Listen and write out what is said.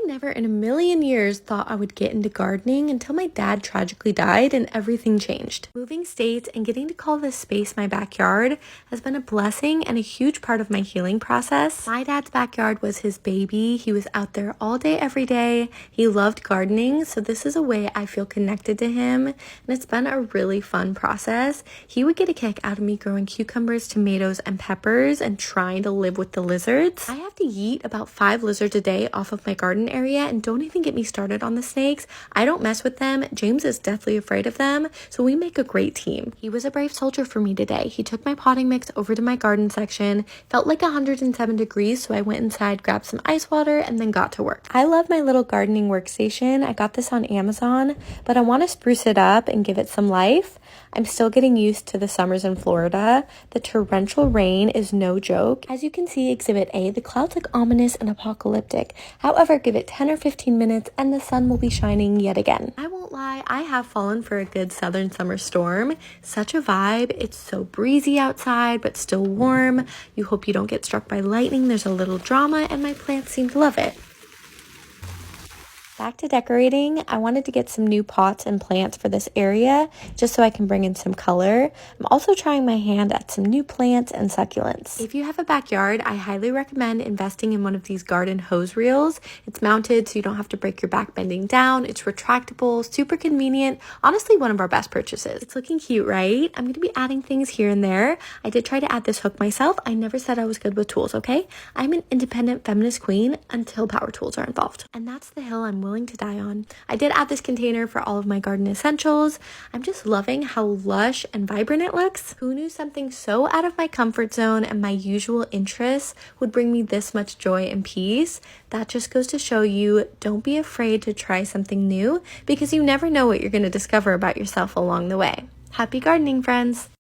I never in a million years thought I would get into gardening until my dad tragically died and everything changed. Moving states and getting to call this space my backyard has been a blessing and a huge part of my healing process. My dad's backyard was his baby. He was out there all day, every day. He loved gardening, so this is a way I feel connected to him, and it's been a really fun process. He would get a kick out of me growing cucumbers, tomatoes, and peppers and trying to live with the lizards. I have to yeet about 5 lizards a day off of my garden area, and don't even get me started on the snakes. I don't mess with them. James is deathly afraid of them, so we make a great team. He was a brave soldier for me today. He took my potting mix over to my garden section. Felt like 107 degrees, so I went inside, grabbed some ice water, and then got to work. I love my little gardening workstation. I got this on Amazon, but I want to spruce it up and give it some life. I'm still getting used to the summers in Florida. The torrential rain is no joke. As you can see, Exhibit A, the clouds look ominous and apocalyptic. However, give it 10 or 15 minutes and the sun will be shining yet again. I won't lie, I have fallen for a good southern summer storm. Such a vibe. It's so breezy outside, but still warm. You hope you don't get struck by lightning. There's a little drama, and my plants seem to love it. Back to decorating. I wanted to get some new pots and plants for this area just so I can bring in some color. I'm also trying my hand at some new plants and succulents. If you have a backyard, I highly recommend investing in one of these garden hose reels. It's mounted so you don't have to break your back bending down. It's retractable, super convenient. Honestly, one of our best purchases. It's looking cute, right? I'm going to be adding things here and there. I did try to add this hook myself. I never said I was good with tools, okay? I'm an independent feminist queen until power tools are involved. And that's the hill I'm willing to die on. I did add this container for all of my garden essentials. I'm just loving how lush and vibrant it looks. Who knew something so out of my comfort zone and my usual interests would bring me this much joy and peace? That just goes to show you, don't be afraid to try something new, because you never know what you're going to discover about yourself along the way. Happy gardening, friends!